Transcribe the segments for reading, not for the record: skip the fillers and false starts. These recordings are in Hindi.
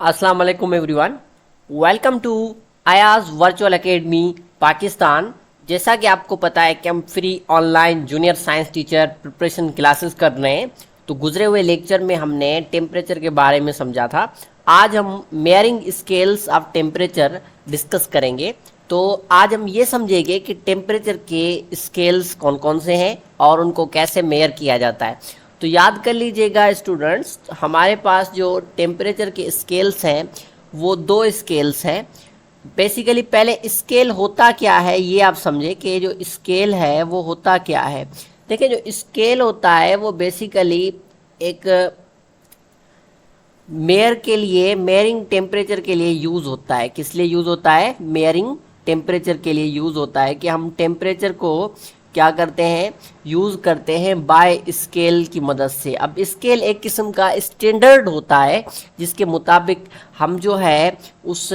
अस्सलाम वालेकुम एवरीवन, वेलकम टू आयाज वर्चुअल एकेडमी पाकिस्तान। जैसा कि आपको पता है कि हम free online junior science teacher preparation classes कर रहे हैं। तो गुजरे हुए लेक्चर में हमने टेम्परेचर के बारे में समझा था। आज हम मेयरिंग स्केल्स ऑफ टेम्परेचर डिस्कस करेंगे। तो आज हम ये समझेंगे कि टेम्परेचर के स्केल्स कौन कौन से हैं और उनको कैसे मेयर किया जाता है। तो याद कर लीजिएगा स्टूडेंट्स, हमारे पास जो टेम्परेचर के स्केल्स हैं वो दो स्केल्स हैं। बेसिकली पहले स्केल होता क्या है ये आप समझे कि जो स्केल है वो होता क्या है। देखिए, जो स्केल होता है वो बेसिकली एक मेयर के लिए, मेयरिंग टेम्परेचर के लिए यूज़ होता है। किस लिए यूज़ होता है? मेयरिंग टेम्परेचर के लिए यूज़ होता है कि हम टेम्परेचर को क्या करते हैं, यूज़ करते हैं बाय स्केल की मदद से। अब स्केल एक किस्म का स्टैंडर्ड होता है जिसके मुताबिक हम जो है उस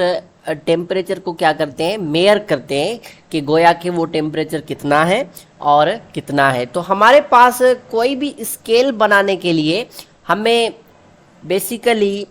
टेम्परेचर को क्या करते हैं, मेयर करते हैं कि गोया कि वो टेम्परेचर कितना है और कितना है। तो हमारे पास कोई भी स्केल बनाने के लिए हमें बेसिकली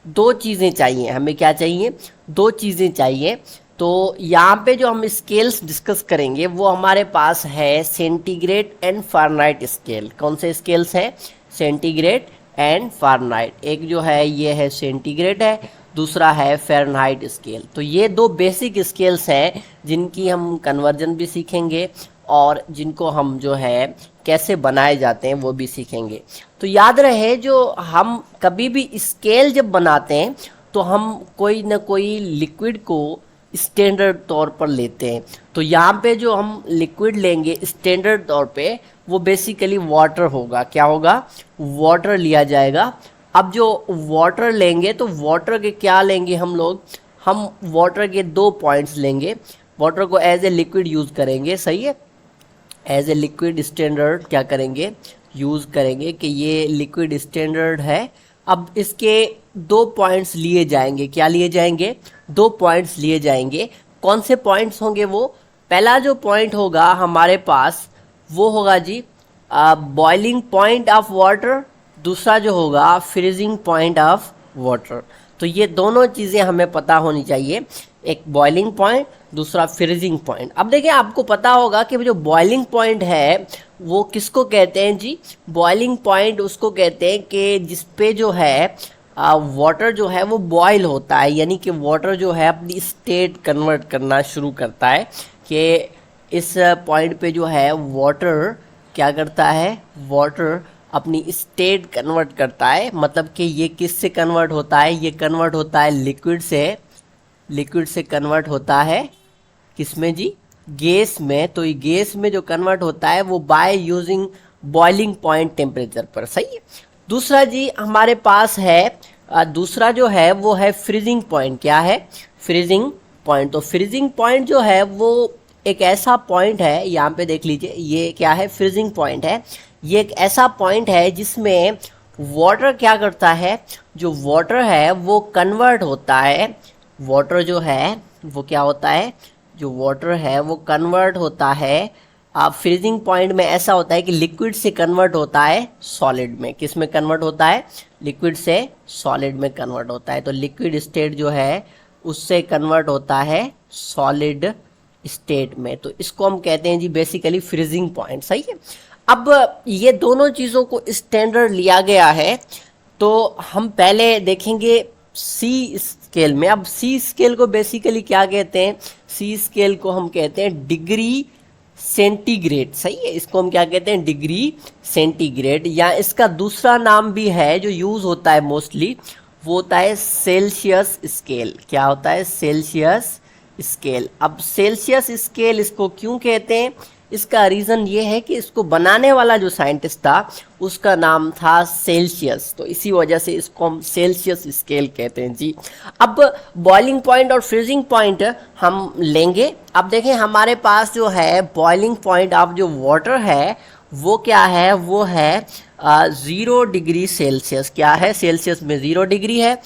दो चीज़ें चाहिए। हमें क्या चाहिए? दो चीज़ें चाहिए। तो यहाँ पे जो हम स्केल्स डिस्कस करेंगे वो हमारे पास है सेंटीग्रेड एंड फ़ारेनहाइट स्केल। कौन से स्केल्स हैं? Centigrade and Fahrenheit. एक जो है ये है सेंटीग्रेड है, दूसरा है फ़ारेनहाइट स्केल। तो ये दो बेसिक स्केल्स हैं जिनकी हम कन्वर्जन भी सीखेंगे और जिनको हम जो है कैसे बनाए जाते हैं वो भी सीखेंगे। तो याद रहे, जो हम कभी भी स्केल जब बनाते हैं तो हम कोई ना कोई लिक्विड को स्टैंडर्ड तौर पर लेते हैं। तो यहाँ पे जो हम लिक्विड लेंगे स्टैंडर्ड तौर पे वो बेसिकली वाटर होगा। क्या होगा? वाटर लिया जाएगा। अब जो वाटर लेंगे तो वाटर के क्या लेंगे हम लोग? हम वाटर के दो पॉइंट्स लेंगे। वाटर को एज ए लिक्विड यूज़ करेंगे, सही है, एज ए लिक्विड स्टैंडर्ड क्या करेंगे, यूज़ करेंगे कि ये लिक्विड स्टैंडर्ड है। अब इसके दो पॉइंट्स लिए जाएंगे। क्या लिए जाएंगे? दो पॉइंट्स लिए जाएंगे। कौन से पॉइंट्स होंगे वो? पहला जो पॉइंट होगा हमारे पास वो होगा जी बॉइलिंग पॉइंट ऑफ वाटर, दूसरा जो होगा फ्रीजिंग पॉइंट ऑफ वाटर। तो ये दोनों चीज़ें हमें पता होनी चाहिए, एक बॉइलिंग पॉइंट, दूसरा फ्रीजिंग पॉइंट। अब देखिए, आपको पता होगा कि जो बॉइलिंग पॉइंट है वो किसको कहते हैं जी? बॉइलिंग पॉइंट उसको कहते हैं कि जिस पे जो है वाटर जो है वो बॉयल होता है, यानी कि वाटर जो है अपनी स्टेट कन्वर्ट करना शुरू करता है। कि इस पॉइंट पे जो है वाटर क्या करता है, वाटर अपनी स्टेट कन्वर्ट करता है। मतलब कि ये किस से कन्वर्ट होता है? ये कन्वर्ट होता है लिक्विड से। लिक्विड से कन्वर्ट होता है किस में जी? गैस में। तो ये गैस में जो कन्वर्ट होता है वो by using boiling point temperature पर, सही है। दूसरा जी हमारे पास है दूसरा जो है वो है फ्रीजिंग पॉइंट। क्या है? Freezing point. तो फ्रीजिंग पॉइंट जो है वो एक ऐसा पॉइंट है, यहाँ पे देख लीजिए, ये क्या है? फ्रीजिंग पॉइंट है। ये एक ऐसा पॉइंट है जिसमें वाटर क्या करता है, जो वाटर है वो कन्वर्ट होता है। वाटर जो है वो क्या होता है, जो वाटर है वो कन्वर्ट होता है। फ्रीजिंग पॉइंट में ऐसा होता है कि लिक्विड से कन्वर्ट होता है सॉलिड में। किस में कन्वर्ट होता है? लिक्विड से सॉलिड में कन्वर्ट होता है। तो लिक्विड स्टेट जो है उससे कन्वर्ट होता है सॉलिड स्टेट में। तो इसको हम कहते हैं जी बेसिकली फ्रीजिंग पॉइंट, सही है। अब ये दोनों चीज़ों को स्टैंडर्ड लिया गया है। तो हम पहले देखेंगे सी स्केल में। अब सी स्केल को बेसिकली क्या कहते हैं? सी स्केल को हम कहते हैं डिग्री सेंटीग्रेड, सही है। इसको हम क्या कहते हैं? Degree centigrade. या इसका दूसरा नाम भी है जो यूज़ होता है मोस्टली, वो होता है सेल्सियस स्केल। क्या होता है? Celsius scale. अब सेल्सियस स्केल इसको क्यों कहते हैं? इसका रीज़न ये है कि इसको बनाने वाला जो साइंटिस्ट था उसका नाम था सेल्सियस। तो इसी वजह से इसको हम सेल्सियस स्केल कहते हैं जी। अब बॉइलिंग पॉइंट और फ्रीजिंग पॉइंट हम लेंगे। अब देखें, हमारे पास जो है बॉइलिंग पॉइंट ऑफ जो वाटर है वो क्या है? वो है 0 डिग्री सेल्सियस। क्या है? सेल्सियस में 0 डिग्री है।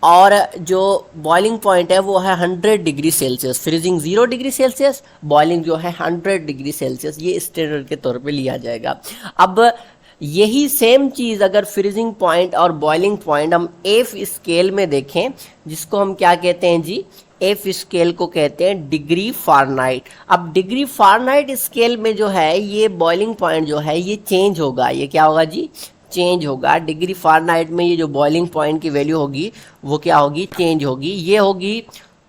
और जो बॉइलिंग पॉइंट है वो है 100 degree Celsius. Freezing 0 degree Celsius, boiling जो है 100 डिग्री सेल्सियस। ये स्टैंडर्ड के तौर पे लिया जाएगा। अब यही सेम चीज़ अगर फ्रीजिंग पॉइंट और बॉइलिंग पॉइंट हम एफ स्केल में देखें, जिसको हम क्या कहते हैं जी, एफ स्केल को कहते हैं डिग्री फ़ारेनहाइट। अब डिग्री फ़ारेनहाइट स्केल में जो है ये बॉइलिंग पॉइंट जो है ये चेंज होगा, ये क्या होगा जी, चेंज होगा। डिग्री फ़ारेनहाइट में ये जो बॉइलिंग पॉइंट की वैल्यू होगी वो क्या होगी, चेंज होगी। ये होगी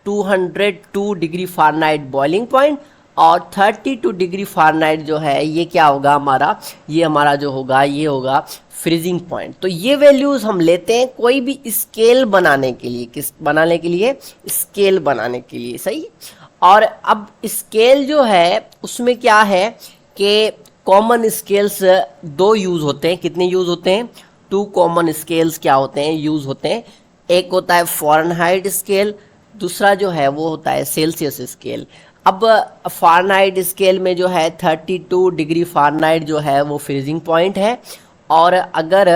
202 डिग्री फ़ारेनहाइट बॉइलिंग पॉइंट, और 32 डिग्री फ़ारेनहाइट जो है ये क्या होगा हमारा, ये हमारा जो होगा ये होगा फ्रीजिंग पॉइंट। तो ये वैल्यूज़ हम लेते हैं कोई भी स्केल बनाने के लिए, किस बनाने के लिए, स्केल बनाने के लिए, सही। और अब स्केल जो है उसमें क्या है कि कॉमन स्केल्स दो यूज़ होते हैं। कितने यूज़ होते हैं, 2 कॉमन स्केल्स क्या होते हैं, यूज़ होते हैं। एक होता है फ़ारेनहाइट स्केल, दूसरा जो है वो होता है सेल्सियस स्केल। अब फ़ारेनहाइट स्केल में जो है 32 डिग्री फ़ारेनहाइट जो है वो फ्रीजिंग पॉइंट है, और अगर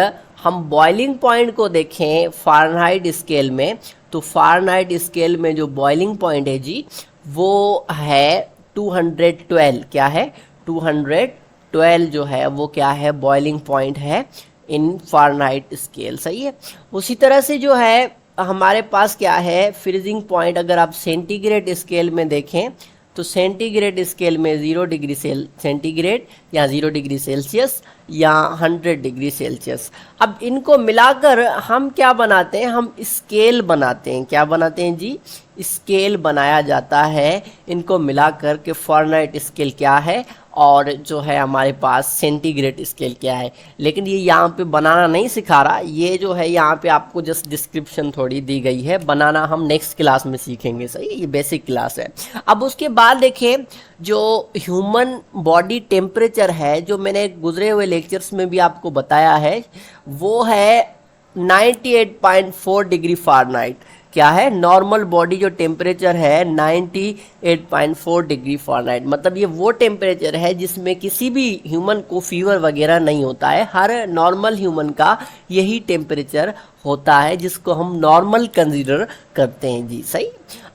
हम बॉइलिंग पॉइंट को देखें फ़ारेनहाइट स्केल में, तो फ़ारेनहाइट स्केल में जो बॉइलिंग पॉइंट है जी वो है 212। क्या है, 212 जो है वो क्या है, बॉइलिंग पॉइंट है इन फ़ारेनहाइट स्केल, सही है। उसी तरह से जो है हमारे पास क्या है फ्रीजिंग पॉइंट, अगर आप सेंटीग्रेड स्केल में देखें तो सेंटीग्रेड स्केल में 0 डिग्री सेंटीग्रेड या 0 डिग्री सेल्सियस या 100 डिग्री सेल्सियस। अब इनको मिलाकर हम क्या बनाते हैं, हम स्केल बनाते हैं। क्या बनाते हैं जी, स्केल बनाया जाता है इनको मिलाकर के फ़ारेनहाइट स्केल क्या है और जो है हमारे पास सेंटीग्रेड स्केल क्या है। लेकिन ये यहाँ पे बनाना नहीं सिखा रहा, ये जो है यहाँ पे आपको जस्ट डिस्क्रिप्शन थोड़ी दी गई है, बनाना हम नेक्स्ट क्लास में सीखेंगे, सही। ये बेसिक क्लास है। अब उसके बाद देखें जो ह्यूमन बॉडी टेम्परेचर है, जो मैंने गुजरे हुए लेक्चर्स में भी आपको बताया है, वो है 98.4 डिग्री फ़ारेनहाइट। क्या है, नॉर्मल बॉडी जो टेम्परेचर है 98.4 डिग्री फ़ारेनहाइट। मतलब ये वो टेम्परेचर है जिसमें किसी भी ह्यूमन को फीवर वगैरह नहीं होता है। हर नॉर्मल ह्यूमन का यही टेम्परेचर होता है जिसको हम नॉर्मल कंसीडर करते हैं जी, सही।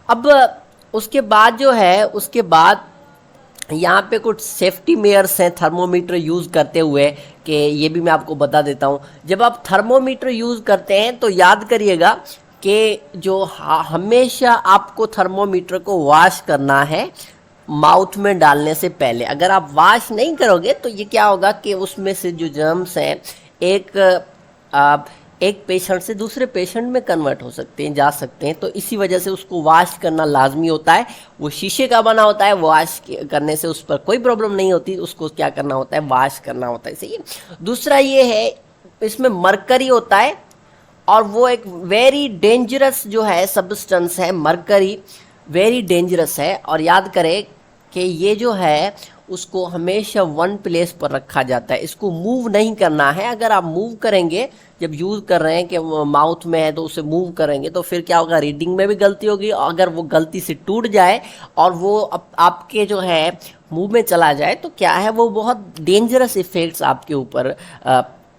अब उसके बाद जो है, उसके बाद यहाँ पे कुछ सेफ्टी मेयर्स हैं थर्मोमीटर यूज़ करते हुए, कि ये भी मैं आपको बता देता हूँ। जब आप थर्मोमीटर यूज़ करते हैं तो याद करिएगा कि जो हमेशा आपको थर्मोमीटर को वॉश करना है माउथ में डालने से पहले। अगर आप वॉश नहीं करोगे तो ये क्या होगा कि उसमें से जो जर्म्स हैं एक पेशेंट से दूसरे पेशेंट में कन्वर्ट हो सकते हैं, जा सकते हैं। तो इसी वजह से उसको वॉश करना लाजमी होता है। वो शीशे का बना होता है, वॉश करने से उस पर कोई प्रॉब्लम नहीं होती, उसको क्या करना होता है, वॉश करना होता है, सही है। दूसरा ये है, इसमें मरकरी होता है, और वो एक वेरी डेंजरस जो है सब्सटेंस है, मरकरी वेरी डेंजरस है। और याद करें कि ये जो है उसको हमेशा वन प्लेस पर रखा जाता है, इसको मूव नहीं करना है। अगर आप मूव करेंगे, जब यूज़ कर रहे हैं कि माउथ में है तो उसे मूव करेंगे तो फिर क्या होगा, रीडिंग में भी गलती होगी। अगर वो गलती से टूट जाए और वो आपके जो है मुंह में चला जाए तो क्या है, वो बहुत डेंजरस इफ़ेक्ट्स आपके ऊपर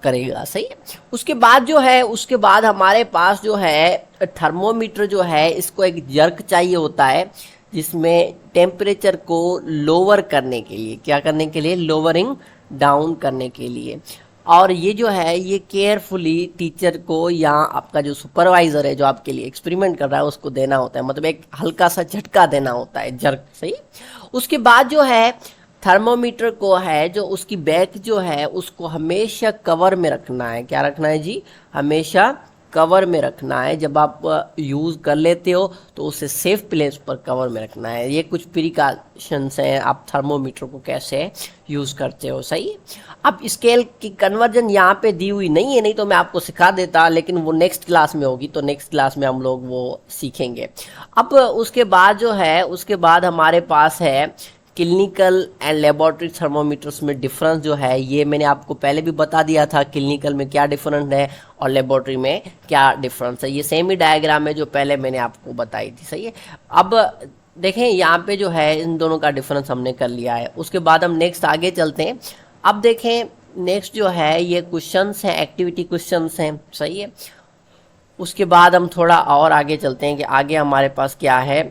करेगा, सही है। उसके बाद जो है, उसके बाद हमारे पास जो है थर्मोमीटर जो है, इसको एक जर्क चाहिए होता है जिसमें टेम्परेचर को लोअर करने के लिए, क्या करने के लिए, लोअरिंग डाउन करने के लिए। और ये जो है ये केयरफुली टीचर को या आपका जो सुपरवाइज़र है जो आपके लिए एक्सपेरिमेंट कर रहा है उसको देना होता है, मतलब एक हल्का सा झटका देना होता है, जर्क, सही। उसके बाद जो है थर्मोमीटर को है जो उसकी बैक जो है उसको हमेशा कवर में रखना है। क्या रखना है जी, हमेशा कवर में रखना है। जब आप यूज़ कर लेते हो तो उसे सेफ प्लेस पर कवर में रखना है। ये कुछ प्रिकॉशंस हैं आप थर्मोमीटर को कैसे यूज़ करते हो, सही। अब स्केल की कन्वर्जन यहाँ पे दी हुई नहीं है, नहीं तो मैं आपको सिखा देता, लेकिन वो नेक्स्ट क्लास में होगी, तो नेक्स्ट क्लास में हम लोग वो सीखेंगे। अब उसके बाद जो है, उसके बाद हमारे पास है क्लिनिकल एंड लेबोरेटरी थर्मोमीटर्स में डिफरेंस जो है, ये मैंने आपको पहले भी बता दिया था, क्लिनिकल में क्या डिफरेंस है और लेबोरेटरी में क्या डिफरेंस है। ये सेम ही डायग्राम है जो पहले मैंने आपको बताई थी, सही है। अब देखें यहाँ पे जो है इन दोनों का डिफरेंस हमने कर लिया है। उसके बाद हम नेक्स्ट आगे चलते हैं। अब देखें नेक्स्ट जो है ये क्वेश्चंस हैं, एक्टिविटी क्वेश्चंस हैं, सही है। उसके बाद हम थोड़ा और आगे चलते हैं कि आगे हमारे पास क्या है।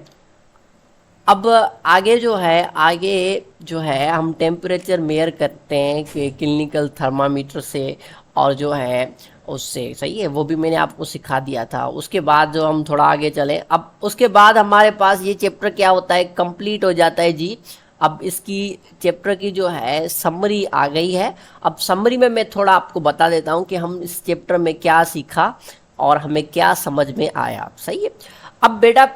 अब आगे जो है हम टेम्परेचर मेयर करते हैं कि क्लिनिकल थर्मामीटर से, और जो है उससे, सही है, वो भी मैंने आपको सिखा दिया था। उसके बाद जो हम थोड़ा आगे चलें, अब उसके बाद हमारे पास ये चैप्टर क्या होता है, कंप्लीट हो जाता है जी। अब इसकी चैप्टर की जो है समरी आ गई है। अब समरी में मैं थोड़ा आपको बता देता हूँ कि हम इस चैप्टर में क्या सीखा और हमें क्या समझ में आया, सही है। अब बेटा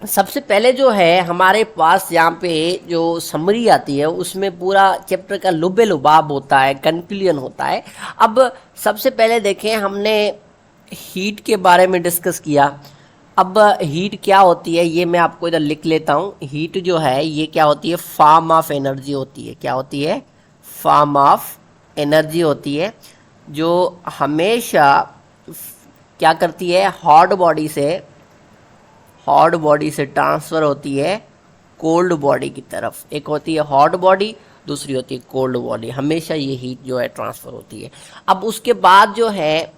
सबसे पहले जो है हमारे पास यहाँ पे जो समरी आती है उसमें पूरा चैप्टर का लुबे लुबाब होता है, कंक्लूजन होता है। अब सबसे पहले देखें, हमने हीट के बारे में डिस्कस किया। अब हीट क्या होती है ये मैं आपको इधर लिख लेता हूँ। हीट जो है ये क्या होती है, फॉर्म ऑफ एनर्जी होती है। क्या होती है, फॉर्म ऑफ एनर्जी होती है, जो हमेशा क्या करती है, हॉट बॉडी से ट्रांसफ़र होती है कोल्ड बॉडी की तरफ। एक होती है हॉट बॉडी, दूसरी होती है कोल्ड बॉडी। हमेशा ये हीट जो है ट्रांसफ़र होती है। अब उसके बाद जो है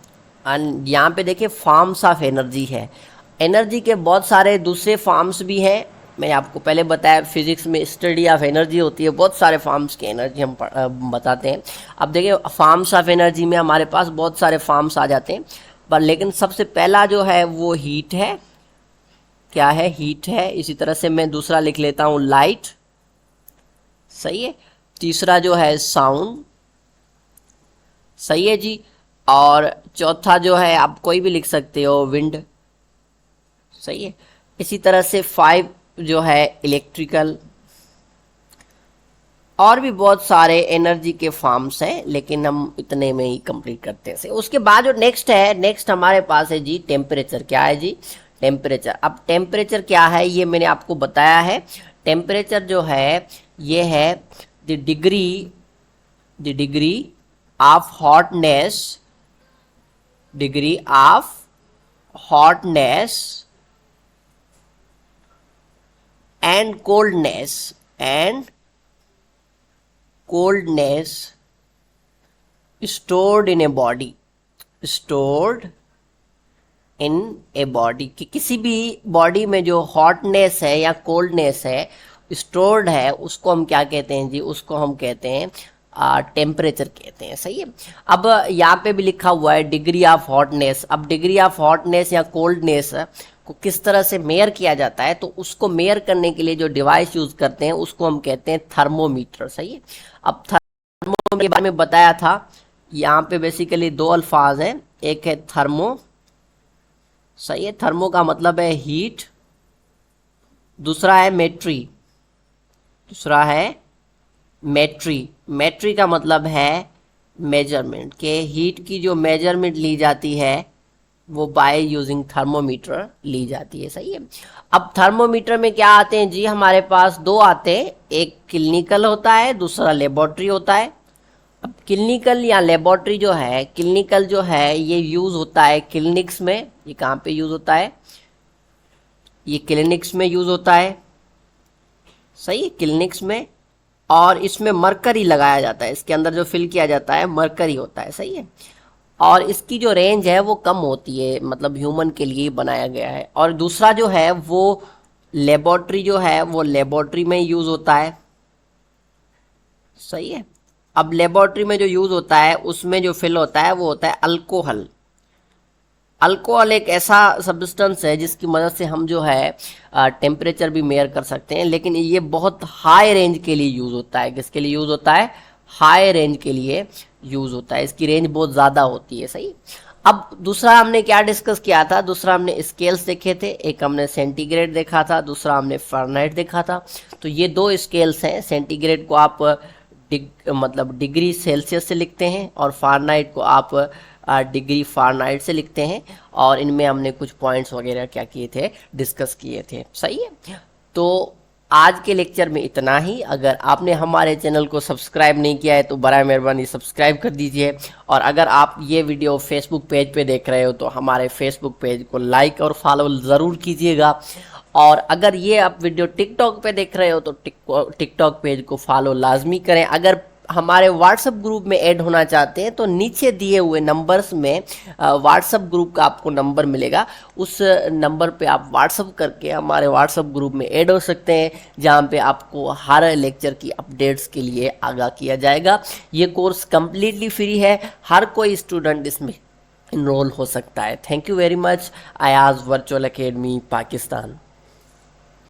यहाँ पे देखिए फॉर्म्स ऑफ एनर्जी है। एनर्जी के बहुत सारे दूसरे फॉर्म्स भी हैं। मैंने आपको पहले बताया फिजिक्स में स्टडी ऑफ एनर्जी होती है, बहुत सारे फॉर्म्स की एनर्जी हम बताते हैं। अब देखिए फॉर्म्स ऑफ एनर्जी में हमारे पास बहुत सारे फॉर्म्स आ जाते हैं, पर लेकिन सबसे पहला जो है वो हीट है। क्या है, हीट है। इसी तरह से मैं दूसरा लिख लेता हूँ लाइट, सही है। तीसरा जो है साउंड, सही है जी। और चौथा जो है आप कोई भी लिख सकते हो, विंड, सही है। इसी तरह से 5 जो है इलेक्ट्रिकल, और भी बहुत सारे एनर्जी के फॉर्म्स हैं, लेकिन हम इतने में ही कंप्लीट करते हैं। उसके बाद जो नेक्स्ट हमारे पास है जी टेम्परेचर। क्या है जी, टेम्परेचर। अब टेम्परेचर क्या है ये मैंने आपको बताया है। टेम्परेचर जो है ये है the degree of hotness and coldness stored in a body, कि किसी भी बॉडी में जो हॉटनेस है या कोल्डनेस है स्टोर्ड है, उसको हम क्या कहते हैं जी, उसको हम कहते हैं टेम्परेचर कहते हैं, सही है। अब यहाँ पे भी लिखा हुआ है डिग्री ऑफ हॉटनेस। अब डिग्री ऑफ हॉटनेस या कोल्डनेस को किस तरह से मेयर किया जाता है, तो उसको मेयर करने के लिए जो डिवाइस यूज करते हैं उसको हम कहते हैं थर्मोमीटर, सही है। अब थर्मो के बारे में बताया था। यहाँ पे बेसिकली 2 अल्फाज हैं, एक है थर्मो, सही है, थर्मो का मतलब है हीट, दूसरा है मेट्री का मतलब है मेजरमेंट, के हीट की जो मेजरमेंट ली जाती है वो बाय यूजिंग थर्मोमीटर ली जाती है, सही है। अब थर्मोमीटर में क्या आते हैं जी, हमारे पास 2 आते हैं, एक क्लिनिकल होता है, दूसरा लेबोरेटरी होता है। अब क्लिनिकल या लेबोरेटरी जो है ये यूज़ होता है क्लिनिक्स में। ये कहाँ पे यूज़ होता है, ये क्लिनिक्स में यूज़ होता है, सही है, क्लिनिक्स में। और इसमें मरकरी लगाया जाता है, इसके अंदर जो फिल किया जाता है मरकरी होता है, सही है। और इसकी जो रेंज है वो कम होती है, मतलब ह्यूमन के लिए बनाया गया है। और दूसरा जो है वो लेबोरेटरी में यूज़ होता है, सही है। अब लेबोरेटरी में जो यूज़ होता है उसमें जो फिल होता है वो होता है अल्कोहल एक ऐसा सब्सटेंस है जिसकी मदद से हम जो है टेम्परेचर भी मेयर कर सकते हैं, लेकिन ये बहुत हाई रेंज के लिए यूज़ होता है। किसके लिए यूज़ होता है, हाई रेंज के लिए यूज़ होता है, इसकी रेंज बहुत ज़्यादा होती है, सही। अब दूसरा हमने क्या डिस्कस किया था, दूसरा हमने स्केल्स देखे थे, एक हमने सेंटीग्रेड देखा था, दूसरा हमने फ़ारेनहाइट देखा था। तो ये 2 स्केल्स हैं, सेंटीग्रेड को आप मतलब डिग्री सेल्सियस से लिखते हैं और फ़ारेनहाइट को आप डिग्री फ़ारेनहाइट से लिखते हैं। और इनमें हमने कुछ पॉइंट्स वगैरह क्या किए थे, डिस्कस किए थे, सही है। तो आज के लेक्चर में इतना ही। अगर आपने हमारे चैनल को सब्सक्राइब नहीं किया है तो बराए मेहरबानी सब्सक्राइब कर दीजिए। और अगर आप ये वीडियो फेसबुक पेज पे देख रहे हो तो हमारे फेसबुक पेज को लाइक और फॉलो ज़रूर कीजिएगा। और अगर ये आप वीडियो टिकटॉक पे देख रहे हो तो टिकटॉक पेज को फॉलो लाजमी करें। अगर हमारे व्हाट्सएप ग्रुप में ऐड होना चाहते हैं तो नीचे दिए हुए नंबर्स में व्हाट्सएप ग्रुप का आपको नंबर मिलेगा, उस नंबर पे आप व्हाट्सएप करके हमारे व्हाट्सएप ग्रुप में ऐड हो सकते हैं, जहां पे आपको हर लेक्चर की अपडेट्स के लिए आगाह किया जाएगा। ये कोर्स कम्प्लीटली फ्री है, हर कोई स्टूडेंट इसमें इनरोल हो सकता है। Thank you very much. Ayaz virtual academy Pakistan.